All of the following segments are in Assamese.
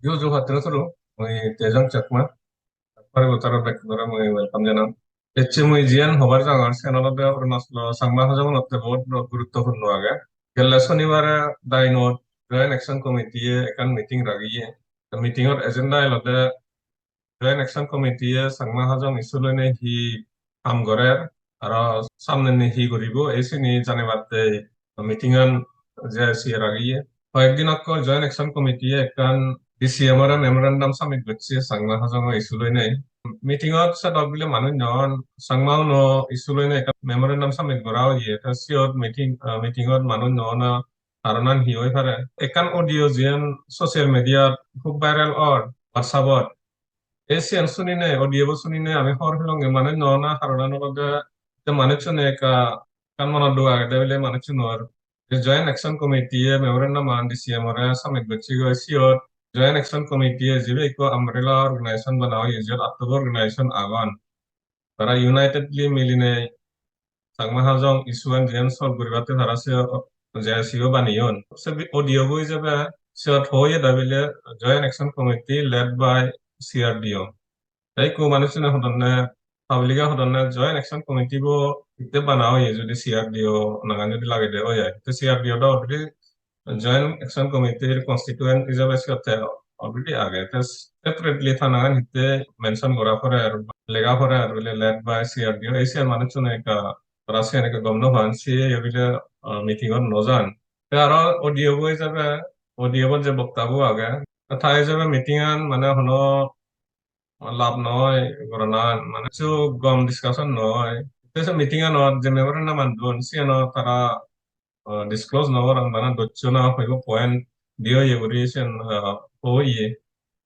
Yo hatero soro moi tejang chakma pare gotara bekdora moi welcome janam এচ্ছে মই জিয়ান হবার জাঙার সেনালদে অরুণাচল সাংমা হাজং নতে বহুত গুরুত্বপূর্ণ আগে গেলে শনিবারে দাইনত জয়েন্ট অ্যাকশন কমিটি একান মিটিং রাগিয়ে মিটিংর এজেন্ডা এলদে joint action committee Sangma Hajong ইস্যুলনে হি কাম করে আর সামনে নি হি করিব এই সিনি জানিবাতে মিটিংন যে সি রাগিয়ে কয়েকদিন আকৌ জয়েন্ট অ্যাকশন কমিটি একান ডিসিএমর মেমোরেন্ডাম সাবমিট করছে সাংমা হাজং ইস্যুলনে মিটিংত সেদক বিলে মানুহ নন সাংমাও ন ইস্যুলনে একান মেমোরেন্ডাম সাবমিট করাও ইয়ে তা সিয়ত মিটিংত মানুহ নন ধারণান হি হয়ে পারে একান অডিও জিয়ান সোশ্যাল মিডিয়াত খুব ভাইরাল অর হোয়াটসঅ্যাপত Asian sunine audio sunine ami hor hilonge mane nona harana nologa te mane chune kan mana dua de bile mane chunor the joint action committee memorandum man DCM ora summit bachchi go siot joint action committee jibe ko umbrella organization banao ye jot October organization agan tara unitedly miline sangma hajong isuan jen sol guribate tara se JSU baniyon se audio go jabe siot hoye dabile joint action committee led by CRDO Đấy cô bạn xin hodonne publica hodonne joint action committee bo itte banao ye jodi CRDO nangan jodi lage de oya to CRDO da already joint action committee constituent hisabe siyote already age to separately thanangan hitte mention kora pore ar lega pore ar bile led by CRDO asian manuchune ka Russian ka gomno han si yebile meeting on nozan te aro audio bo hisabe audio bo je বক্তব্য আগে কথা হিসাবে মিটিং আন মানে হলো লাভ নহয় করোনা মানে কিছু গম ডিসকাশন নহয় তেসে মিটিং এ নয় যে মেম্বার না মানদুন সিয়ানো তারা ডিসক্লোজ নগর মানে দচ্ছ না হইব পয়েন্ট দিও ইয়ে করি সেন হইয়ে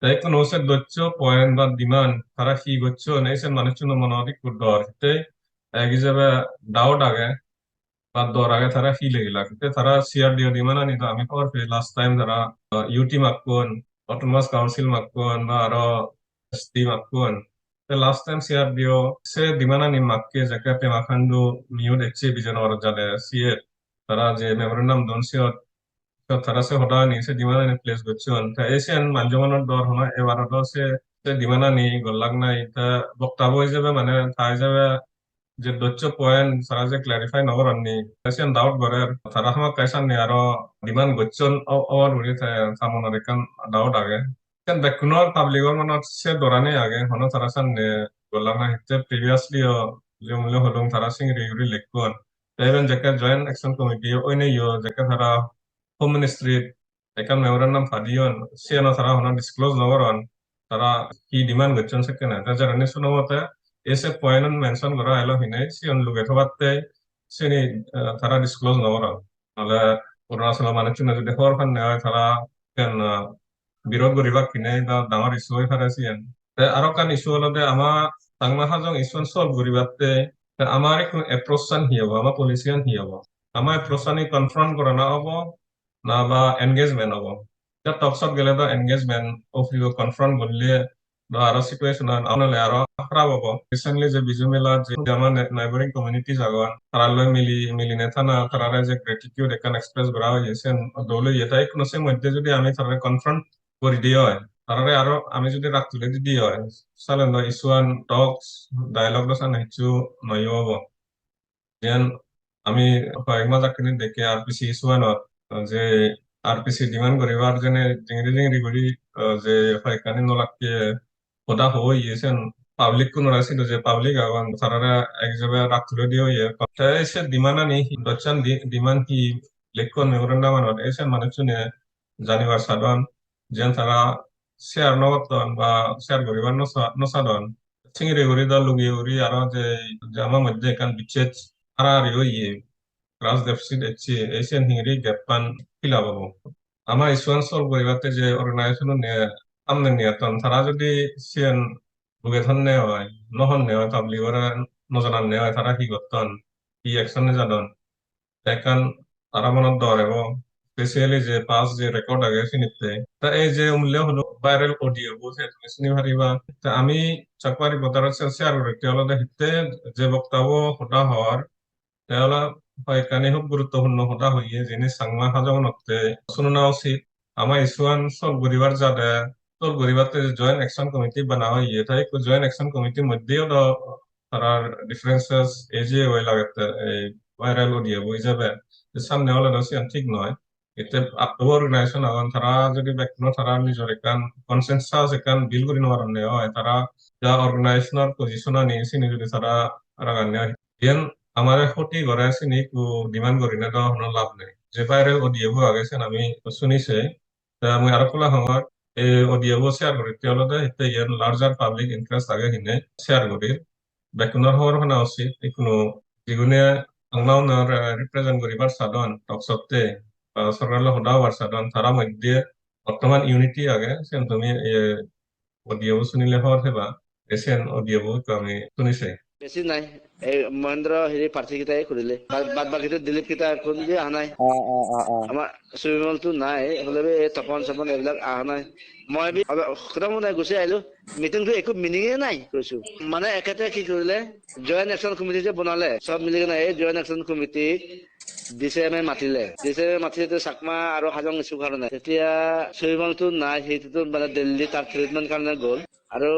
তাই কোন সে দচ্ছ পয়েন্ট বা ডিমান্ড তারা কি গচ্ছ নেই সেন মানুষ মনে অধিক কুডর তে এক হিসাবে ডাউট আগে বা দর আগে তারা কি লেগিলা কিন্তু তারা সিআর দিও ডিমান্ড আনি তো আমি খবর পেয়ে লাস্ট টাইম তারা ইউটি মাকুন অটোনমাস কাউন্সিল মাকুন বা আরো এসটি মাকুন লাস্ট টাইম সিআর দিও সে ডিমান্ড আনি মাক্কে যাকে পেমাখান্ডু মিউ দেখছে বিজন ওর জালে সিএ তারা যে মেমোরেন্ডাম দন সিয়ত তারা সে হটা নি সে ডিমান্ড আনি প্লেস করছেন তা এসিয়ান মানজমানোর দর হনা এবারও সে ডিমান্ড আনি গল্লাক নাই তা বক্তব্য হিসেবে মানে তা হিসেবে যে দচ্চ পয়েন্ট সারা যে ক্লারিফাই নগর আননি এসিয়ান ডাউট করে তারা হামা কাইসান নি আরো ডিমান্ড গচ্ছন অর উড়ি সামনের একান ডাউট আগে কেন বেকুনর পাবলিকর মনত সে দরানি আগে হনো তারা সান নে গল্লাক না হিতে প্রিভিয়াসলি যে মূল্য হলুম তারা Singh রিগুরি লেখুন even jaka joint action committee oine yo jaka thara home ministry ekan memorandum fadion siano thara hona disclose nogoron tara ki demand gotchon sekena ta jarani suno mate ese point on mention kora elo hinai sion luge thobatte sini thara disclose nogoron nale অৰুণাচলৰ মানুহখিনি যদি হৰখন নেয় ধৰা বিৰোধ কৰিব কিনে বা ডাঙৰ ইছ্যু হৈ পেলাইছে আৰু কান ইছ্যু হলতে আমাৰ চাংমা হাজং ইছ্যু সলভ কৰিবাতে আমার একটু অ্যাপ্রোচান হি হবো আমার পলিসিয়ান হি হবো আমার অ্যাপ্রোচানি কনফ্রন্ট করা না হবো না বা এনগেজমেন্ট হবো এটা টকসত গেলে তো এনগেজমেন্ট অফিও কনফ্রন্ট করলে বা আরো সিচুয়েশন আনলে আরো খারাপ হবো রিসেন্টলি যে বিজু মেলা যে আমার নাইবারিং কমিউনিটি জাগন তারা মিলি নেতা না তারা যে গ্রেটিটিউড একান এক্সপ্রেস করা হয়েছে দৌলে এটাই কোনো সে মধ্যে যদি আমি তারা কনফ্রন্ট করে দিয়ে হয় তারারে আরো আমি যদি রাখ তুলে দিদি হয় সালেন ইসুয়ান টক্স ডায়লগ দশা নেচু নয়ব যেন আমি কয়েকমাস আগে দেখে আরপিসি ইসুয়ানত যে আরপিসি ডিমান্ড করিবার জেনে জিংরি জিংরি করি যে হয়কানি নলাকে ওটা হই ইয়েছেন পাবলিক কোন রাশি যে পাবলিক আগান তারা এক জায়গায় রাখ তুলে দিয়ে ইয়ে কথা এসে ডিমান্ড আনি দচ্চান ডিমান্ড কি লেখন মেমোরেন্ডাম আনত এসে মানুষ জানিবার সাধন যেন তারা শেয়ার নগতন বা শেয়ার করিবার নসাধন চিংড়ি করি দল লুগিয়ে করি আরো যে আমার মধ্যে এখান বিচ্ছেদ আর ইয়ে ক্রাস ডেফিসিট এসছে এশিয়ান হিংরি গ্যাপান ফিলা পাবো আমার ইসুয়ান সলভ করিবাতে যে অর্গানাইজেশন সামনে নিয়তন তারা যদি সিয়ান বুগে ধরনে হয় নহন নে হয় পাবলিক নজনান নে হয় তারা কি করতন কি অ্যাকশনে জানন একান তারা মনত দর এবং স্পেশালি যে পাস যে রেকর্ড আগে ফিনিতে তা এই যে মূল্য হলো ভাইরাল অডিও বুঝে তুমি শুনি পারিবা তা আমি চাকরি বতার শেয়ার করে তেওলা হিতে যে বক্তব্য হতা হওয়ার তেওলা হয় কানে খুব গুরুত্বপূর্ণ হতা হইয়ে যিনি সাংমা হাজং নতে শুনো না উচিত আমার ইসুয়ান সব গরিবার যাদে তোর গরিবাতে জয়েন্ট অ্যাকশন কমিটি বানাওয়া ইয়ে থাকে জয়েন্ট অ্যাকশন কমিটির মধ্যেও তো তারা ডিফারেন্সেস এই যে ওই লাগাতে এই ভাইরাল দিয়ে বই যাবে সামনে হলে দোষিয়ান ঠিক নয় এতে আত্ম অর্গানাইজেশন আগন তারা যদি ব্যক্তিগত তারা নিজের একান কনসেনসাস একান বিল করি নেওয়ার হয় তারা যা অর্গানাইজেশনের পজিশন নিয়েছি যদি তারা রাগান ইয়ান আমার ক্ষতি করে চিনি ডিমান্ড করি না দেওয়া কোনো লাভ নেই যে ভাইরাল অডিও আগেছেন আমি শুনিছে তা আমি আরো খোলা হওয়ার এই অডিও শেয়ার করি তেওঁলোকে এতিয়া ইয়াৰ লাৰ্জাৰ পাব্লিক ইণ্টাৰেষ্ট আগে হিনে শেয়াৰ কৰি বেকুনৰ হওয়ার হনা উচিত কোনো যিগুনে আংনাউনার রিপ্রেজেন্ট করিবার সাধন টকসতে সরকার হদাওয়ার সাধন তারা মধ্যে বর্তমান ইউনিটি আগে সেন তুমি অডিও শুনিলে হওয়ার হেবা এসেন অডিও আমি শুনিছে বেছি নাই এই মহেন্দ্র হেৰি প্ৰাৰ্থী কেইটাই কৰিলে বাদ বাকীটো দিলীপ কেইটা খুলি অহা নাই আমাৰ সুবিমলটো নাই হ'লে এই তপন চপন এইবিলাক অহা নাই মই খতমো নাই গুচি আহিলো মিটিংটো একো মিনিঙে নাই কৈছো মানে একেটা কি কৰিলে জইণ্ট একশ্যন কমিটি যে বনালে চব মিলি কিনে এই জইণ্ট একশ্যন কমিটি ডিচিএমে মাতিলে চাকমা আৰু হাজং ইছ্যু কাৰণে তেতিয়া সুবিমলটো নাই সেইটোতো মানে দিল্লী তাৰ ট্ৰিটমেণ্ট কাৰণে গ'ল আৰু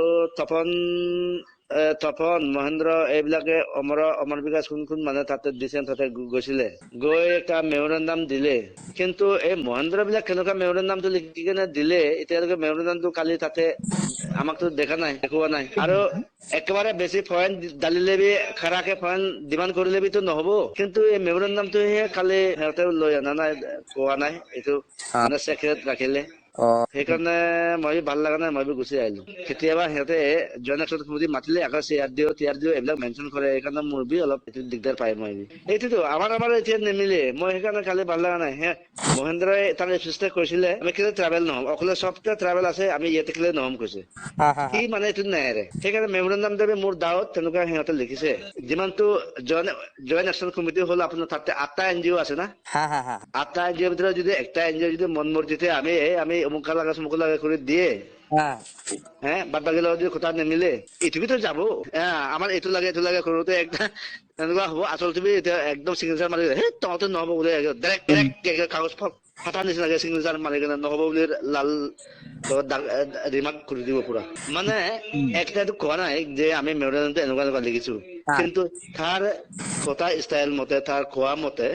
তপন মহেন্দ্ৰ এইবিলাকে অমৰ বিকাশ কোন মানে তাতে দিছে তাতে গৈছিলে গৈ এটা মেমৰেণ্ডাম দিলে কিন্তু এই মহেন্দ্ৰ বিলাক কেনেকুৱা মেমৰেণ্ডামটো লিখি কেনে দিলে এতিয়ালৈকে মেমৰেণ্ডামটো কালি তাতে আমাকতো দেখা নাই দেখুওৱা নাই আৰু একেবাৰে বেছি ফৰেন দালিলে বি খাৰাকে ফৰেন ডিমাণ্ড কৰিলে বিতো নহব কিন্তু এই মেমৰেণ্ডামটোহে কালি সিহঁতে লৈ অনা নাই কোৱা নাই এইটো মানে চেক্ৰেট ৰাখিলে সেইকাৰণে মই ভাল লগা নাই মই গুচি আহিলো কেতিয়াবা সিহঁতে জইণ্ট একশ্যন কমিটি মাতিলে আকৌ টিআৰ দিও এইবিলাক মেনশ্যন কৰে সেইকাৰণে মোৰ বি অলপ দিগদাৰ পাই মই এইটোতো আমাৰ এতিয়া নিমিলে মই সেইকাৰণে কালি ভাল লগা নাই মহেন্দ্ৰই তাৰ চেষ্টা কৰিছিলে আমি কেলে ট্ৰেভেল নহম অকলে চবতে ট্ৰেভেল আছে আমি ইয়াতে কেলে নহম কৈছে সি মানে এইটো নেৰে সেইকাৰণে মেমৰেণ্ডাম দেৱে মোৰ দাৱত তেনেকুৱা সিহঁতে লিখিছে যিমানটো জইণ্ট একশ্যন কমিটি হ'ল আপোনাৰ তাতে 8টা এনজিঅ আছে না 8টা এনজিঅৰ ভিতৰত যদি একটা এনজিঅ যদি মন মৰ্জিতে আমি অমুক লাগা করে দিয়ে বাদ বাকি লগত যদি কথা নিমিলে ইটো তো যাব আমার এইটো লাগে কৰোতে একটা এনেকুৱা হব আচল তুমি এতিয়া একদম সিগনেচাৰ মাৰি তহঁতে নহব বোলে ডাইৰেক্ট কাগজ ফাটা নিচিনাকে সিগনেচাৰ মাৰি কেনে নহব বুলি লাল ৰিমাৰ্ক কৰে দিব পুৰা মানে একটা কোৱা নাই যে আমি মেমৰেণ্ডামটো এনেকুৱা লিখিছো কিন্তু তাৰ কথা ষ্টাইল মতে তাৰ কোৱা মতে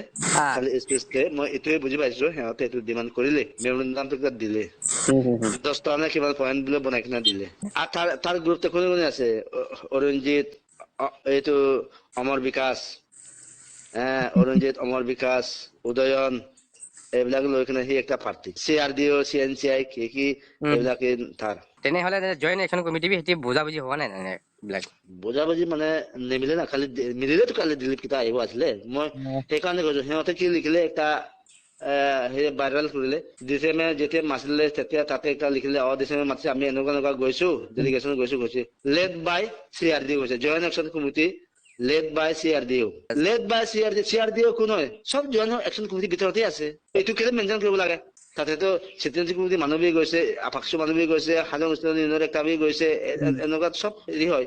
খালি স্পেচকে মই এইটোৱে বুজি পাইছো সিহঁতে এইটো ডিমাণ্ড কৰিলে মেমৰেণ্ডামটো কিবা দিলে 10টা নে কিমান পইণ্ট বোলে বনাই কিনে দিলে আৰু তাৰ গ্ৰুপতে কোনে আছে অৰুণজিৎ এইটো অমৰ বিকাশ অমৰ বিকাশ উদয়ন এইবিলাক লৈ কিনে সি একটা পাৰ্টি CRDO CNCI কি এইবিলাকে তাৰ তেনেহলে জইণ্ট একশ্যন কমিটি সেটি বুজাবুজি হোৱা নাই বুজাবুজি মানে নিমিলে না খালি মিলিলেতো কালি দিলীপ কেইটা আহিব আছিলে মই সেইকাৰণে কৈছো সিহঁতে কি লিখিলে একটা ভাইৰেল কৰিলে ডিচিএমে যেতিয়া মাতিলে তেতিয়া তাতে একটা লিখিলে ডিচিএমে মাতিছে আমি এনেকুৱা গৈছো ডেলিগেশ্যন গৈছো লেড বাই CRDO কৈছে joint action committee led by CRDO কোন হয় সব জইণ্ট একশ্যন কমিটিৰ ভিতৰতে আছে এইটো কেলে মেনশ্যন কৰিব লাগে তাতেতো চিটিজেনশ্বিপ কমিটি মানুহ বি গৈছে আপাকসু মানুহ বি গৈছে হাজং ইউনিয়নৰ একটা বি গৈছে এনেকুৱা সব হেৰি হয়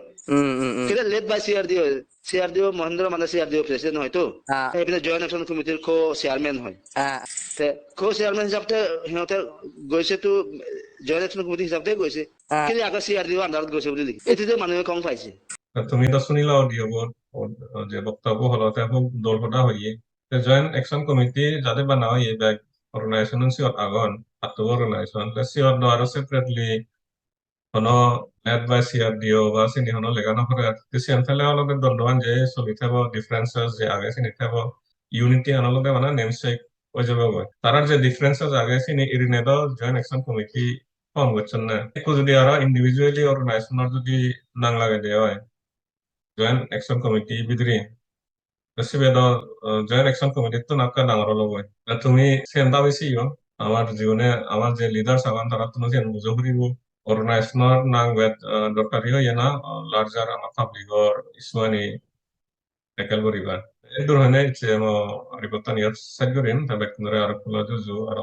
কেলে লেড বাই CRDO মহেন্দ্ৰ মানে CRDO প্ৰেচিডেণ্ট হয়তো এইপিনে জইণ্ট একশ্যন কমিটিৰ চেয়াৰমেন হয় চেয়াৰমেন হিচাপে সিহঁতে গৈছেতো জইণ্ট একশ্যন কমিটি হিচাপে গৈছে কেলে আকৌ CRDO আণ্ডাৰত গৈছে বুলি লিখি এইটোতে মানুহে কম পাইছে তুমি তো শুনিলা অডিও যে বক্তব্য হলো খুব দোলহদা হইয়ে জয়েন্ট অ্যাকশন কমিটি যাদের বানাও এই ব্যাগ অর্গানাইজেশন সিওর আগন আত্ম অর্গানাইজেশন সিওর দ আরো সেপারেটলি হনো লেড বাই CRDO বা সিনি হনো লেগানো করে সিয়ান ফেলে অলগে দণ্ডবান যে চলি থাকো ডিফারেন্সেস যে আগে সিনি থাকো ইউনিটি আনলগে মানে নেমসেক ওই যাবে তারার যে ডিফারেন্সেস আগে সিনি ইরিনেদ জয়েন্ট অ্যাকশন কমিটি ফর্ম করছেন না একটু যদি আরো ইন্ডিভিজুয়ালি অর্গানাইজেশনের যদি নাং লাগে দেওয়া হয় জয়েন্ট একশন কমিটি ভিতরে সিবেদ জয়েন্ট একশন কমিটি তো নাকা ডাঙর লবই তুমি সেন্টা বেশি আমার জীবনে আমার যে লিডার সাবান তারা তুমি সেন বুঝো করিব অর্গানাইজেশনের নাং বেদ দরকারি হয় না লার্জার আমার পাবলিকর ইসমানি ট্যাকেল করিবা এই ধরনের যে রিপোর্টটা নিয়ে সাইড করেন তবে আর খোলা জুজু আর